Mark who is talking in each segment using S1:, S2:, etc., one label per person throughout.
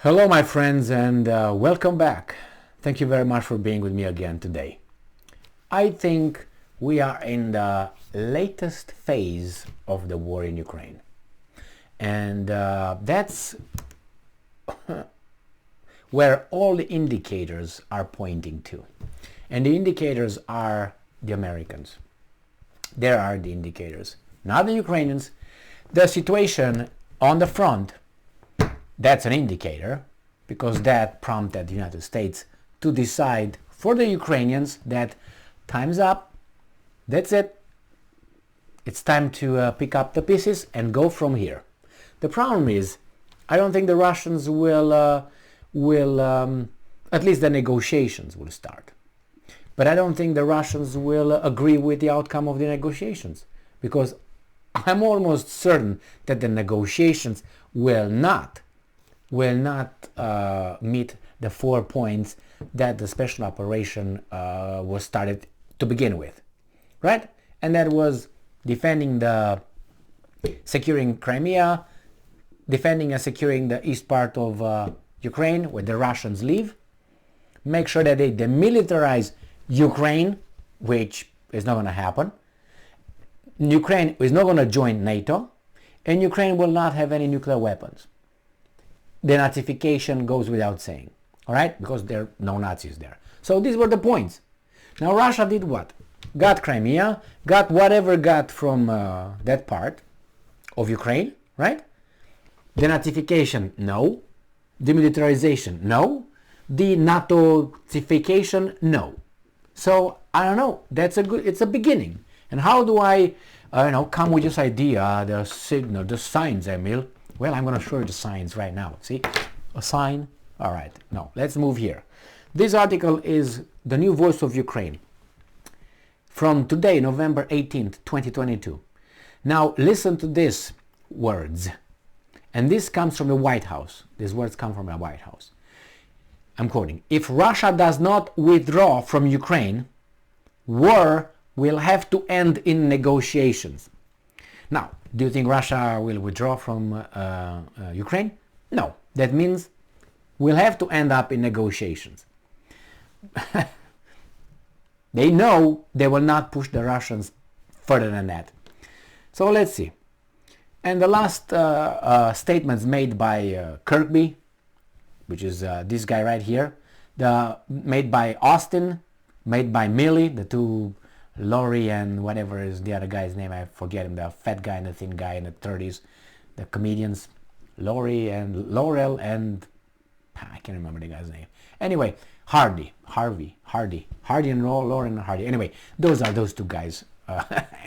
S1: Hello, my friends, and welcome back. Thank you very much for being with me again today. I think we are in the latest phase of the war in Ukraine, and that's where all the indicators are pointing to. And the indicators are the Americans. There are the indicators, not the Ukrainians. The situation on the front, that's an indicator, because that prompted the United States to decide for the Ukrainians that time's up, that's it, it's time to pick up the pieces and go from here. The problem is, I don't think the Russians will at least the negotiations will start. But I don't think the Russians will agree with the outcome of the negotiations, because I'm almost certain that the negotiations will not meet the 4 points that the special operation was started to begin with, right? And that was securing Crimea, defending and securing the east part of Ukraine where the Russians live, make sure that they demilitarize Ukraine, which is not going to happen. Ukraine is not going to join NATO, and Ukraine will not have any nuclear weapons. Denazification goes without saying, all right, because there are no Nazis there. So these were the points. Now Russia did what? Got Crimea, got whatever got from that part of Ukraine, right? Denazification, no. Demilitarization, no. Denatoification, no. So I don't know. It's a beginning. And how do I come with this idea, the signal, the signs, Emil? Well, I'm going to show you the signs right now. See? A sign. All right. Now, let's move here. This article is the new voice of Ukraine from today, November 18th, 2022. Now, listen to these words. And this comes from the White House. These words come from the White House. I'm quoting. If Russia does not withdraw from Ukraine, war will have to end in negotiations. Now, do you think Russia will withdraw from Ukraine? No. That means we'll have to end up in negotiations. They know they will not push the Russians further than that. So let's see. And the last statements made by Kirby, which is this guy right here, made by Austin, made by Milley, the two, Laurie and whatever is the other guy's name, I forget him, the fat guy and the thin guy in the 30s, the comedians, Laurie and Laurel and I can't remember the guy's name. Anyway, Hardy and Lauren and Hardy. Anyway, those are those two guys.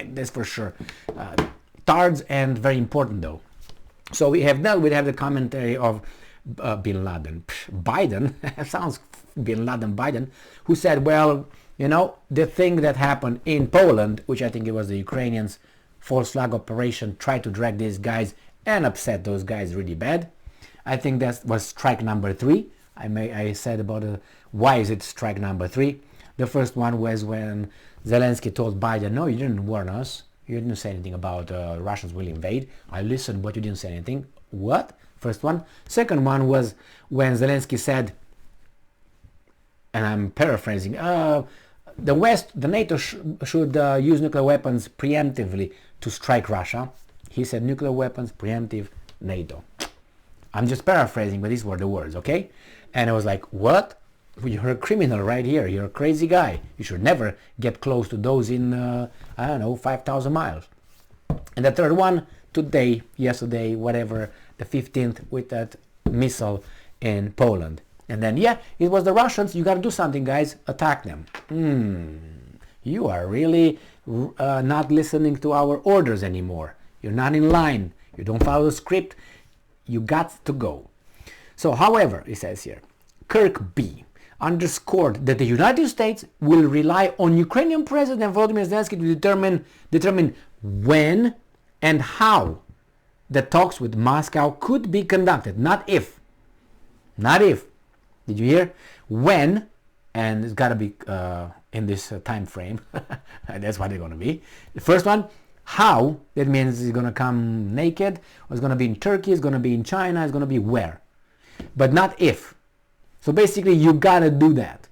S1: That's for sure. Tards and very important though. So we have the commentary of Bin Laden. Biden, sounds Bin Laden Biden, who said, well, the thing that happened in Poland, which I think it was the Ukrainians, false flag operation, tried to drag these guys and upset those guys really bad. I think that was strike number 3. I said about why is it strike number 3. The first one was when Zelensky told Biden, no, you didn't warn us. You didn't say anything about Russians will invade. I listened, but you didn't say anything. What? First one. Second one was when Zelensky said, and I'm paraphrasing, the NATO should use nuclear weapons preemptively to strike Russia. He said nuclear weapons, preemptive, NATO. I'm just paraphrasing, but these were the words, okay? And I was like, what? You're a criminal right here. You're a crazy guy. You should never get close to those in, 5,000 miles. And the third one, yesterday, whatever, the 15th, with that missile in Poland. And then, it was the Russians. You got to do something, guys. Attack them. You are really not listening to our orders anymore. You're not in line. You don't follow the script. You got to go. So, however, it says here, Kirby underscored that the United States will rely on Ukrainian President Volodymyr Zelensky to determine when and how the talks with Moscow could be conducted. Not if. Not if. Did you hear? When, and it's got to be in this time frame. That's what they're going to be. The first one, how, that means it's going to come naked, or it's going to be in Turkey, it's going to be in China, it's going to be where. but not if. So basically, you gotta do that.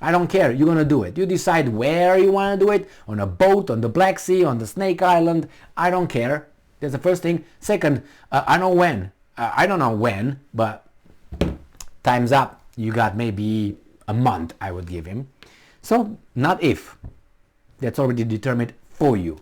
S1: I don't care, you're gonna do it. You decide where you wanna do it, on a boat, on the Black Sea, on the Snake Island, I don't care. That's the first thing. Second, I know when. I don't know when, but time's up. You got maybe a month, I would give him. So, not if. That's already determined for you.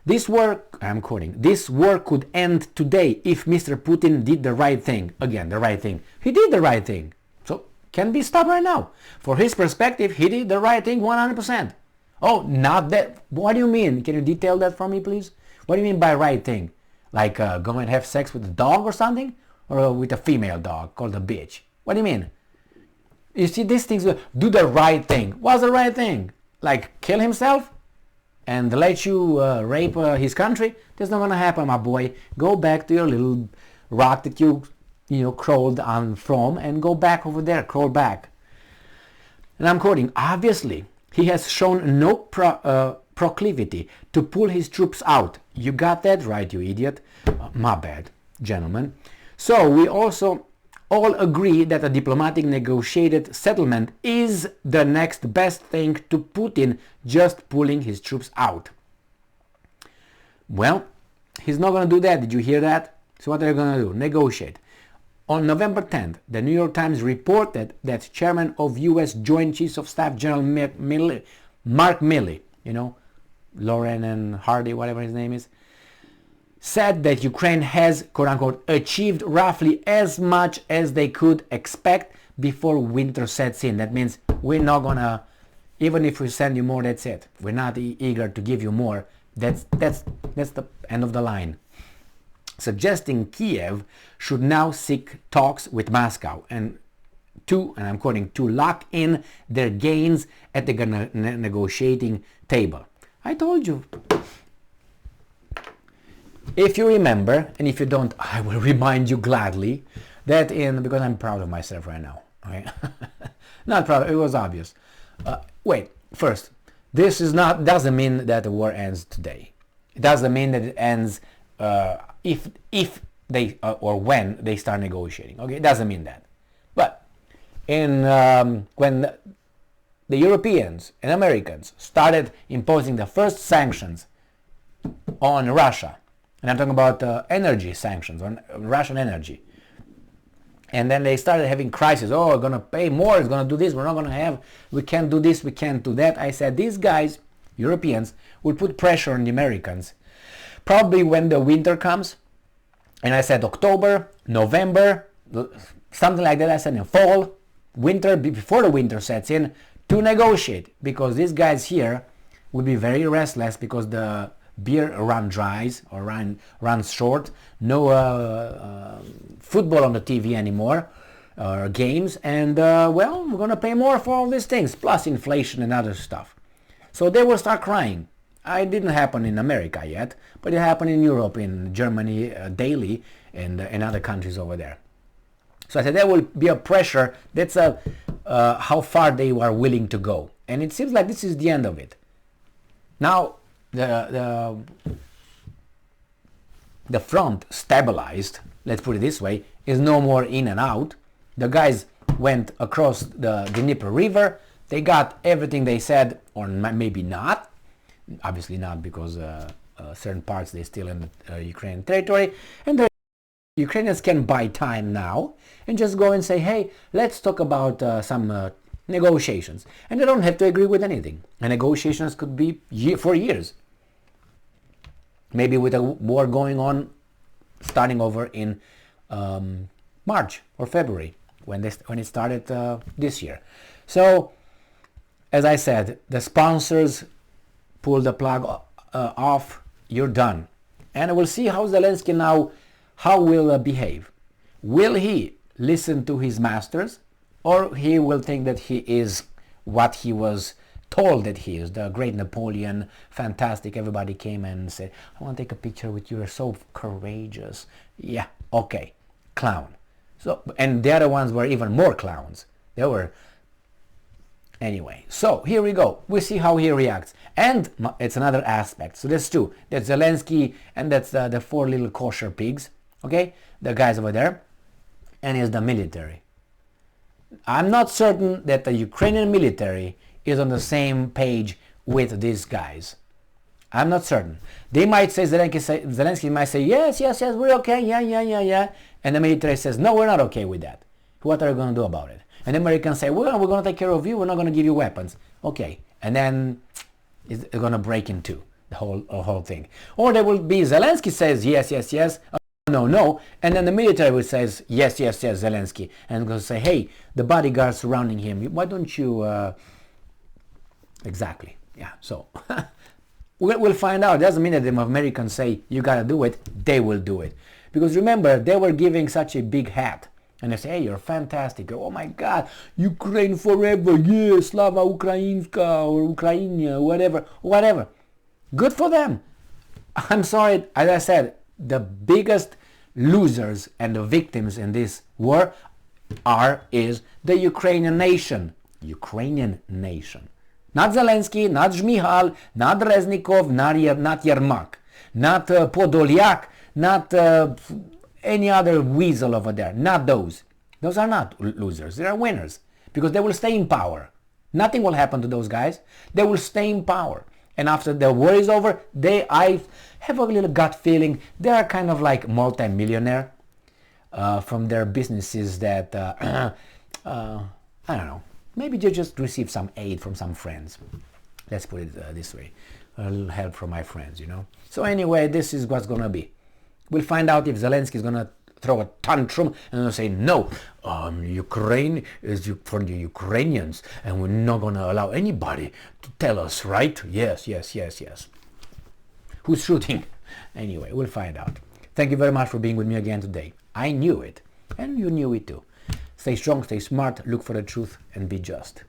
S1: This war, I'm quoting, this war could end today if Mr. Putin did the right thing. Again, the right thing. He did the right thing. So, can be stopped right now. For his perspective, he did the right thing 100%. Oh, not that. What do you mean? Can you detail that for me, please? What do you mean by right thing? Like go and have sex with a dog or something? Or with a female dog called a bitch? What do you mean? You see, these things, do the right thing. What's the right thing? Like kill himself and let you rape his country? That's not gonna happen, my boy. Go back to your little rock that you crawled on from, and go back over there, crawl back. And I'm quoting, obviously, he has shown no proclivity to pull his troops out. You got that right, you idiot. My bad, gentlemen. So we also all agree that a diplomatic negotiated settlement is the next best thing to Putin just pulling his troops out. Well, he's not going to do that. Did you hear that? So what are they going to do? Negotiate. On November 10th, the New York Times reported that Chairman of U.S. Joint Chiefs of Staff General Mark Milley, Lauren and Hardy, whatever his name is, said that Ukraine has, quote-unquote, achieved roughly as much as they could expect before winter sets in. That means we're not gonna, even if we send you more, that's it. We're not eager to give you more. That's the end of the line. Suggesting Kiev should now seek talks with Moscow and I'm quoting, to lock in their gains at the negotiating table. I told you. If you remember, and if you don't, I will remind you gladly, that because I'm proud of myself right now. Okay? Not proud, it was obvious. Wait, first, this doesn't mean that the war ends today. It doesn't mean that it ends if they, or when they start negotiating. Okay, it doesn't mean that. But when the Europeans and Americans started imposing the first sanctions on Russia, and I'm talking about energy sanctions on Russian energy, and then they started having crises. Oh, we're going to pay more, it's going to do this, we can't do this, we can't do that. I said, these guys, Europeans, will put pressure on the Americans, probably when the winter comes. And I said October, November, something like that. I said in fall, winter, before the winter sets in, to negotiate, because these guys here will be very restless because the beer runs short, no football on the TV anymore, games, and well, we're gonna pay more for all these things, plus inflation and other stuff. So they will start crying. It didn't happen in America yet, but it happened in Europe, in Germany, daily, and in other countries over there. So I said there will be a pressure. That's how far they are willing to go, and it seems like this is the end of it. Now the front stabilized. Let's put it this way: is no more in and out. The guys went across the Dnieper River. They got everything they said, or maybe not. Obviously not, because certain parts they still in Ukrainian territory, and the Ukrainians can buy time now and just go and say, hey, let's talk about some negotiations, and they don't have to agree with anything. And negotiations could be for years, maybe with a war going on starting over in March or February when it started this year. So as I said, the sponsors pull the plug off, you're done. And we'll see how Zelensky now, how will behave. Will he listen to his masters, or he will think that he is what he was told that he is, the great Napoleon, fantastic, everybody came and said, I want to take a picture with you, you're so courageous. Yeah, okay, clown. So, and the other ones were even more clowns. They were. Anyway, so here we go. We see how he reacts. And it's another aspect. So there's two. That's Zelensky, and that's the four little kosher pigs. Okay? The guys over there. and is the military. I'm not certain that the Ukrainian military is on the same page with these guys. I'm not certain. They might say, Zelensky might say, yes, we're okay, yeah. And the military says, no, we're not okay with that. What are you going to do about it? And the Americans say, well, we're going to take care of you, we're not going to give you weapons. Okay. And then it's going to break in two, the whole thing. Or there will be, Zelensky says, yes, no. And then the military will say, yes, Zelensky. And going to say, hey, the bodyguards surrounding him, why don't you... Exactly. Yeah, so... We'll find out. It doesn't mean that the Americans say you gotta do it, they will do it. Because remember, they were giving such a big hat. And they say, hey, you're fantastic. Oh my God, Ukraine forever. Yeah, Slava Ukrainska or Ukrainia, whatever. Good for them. I'm sorry, as I said, the biggest losers and the victims in this war is the Ukrainian nation. Not Zelensky, not Zhmihal, not Reznikov, not Yermak, not Podolyak, not any other weasel over there. Not those. Those are not losers. They are winners because they will stay in power. Nothing will happen to those guys. They will stay in power. And after the war is over, I have a little gut feeling they are kind of like multi-millionaire from their businesses that, I don't know. Maybe they just receive some aid from some friends. Let's put it this way. A little help from my friends, you know. So anyway, this is what's going to be. We'll find out if Zelensky is going to throw a tantrum and say, no, Ukraine is for the Ukrainians and we're not going to allow anybody to tell us, right? Yes. Who's shooting? Anyway, we'll find out. Thank you very much for being with me again today. I knew it, and you knew it too. Stay strong, stay smart, look for the truth, and be just.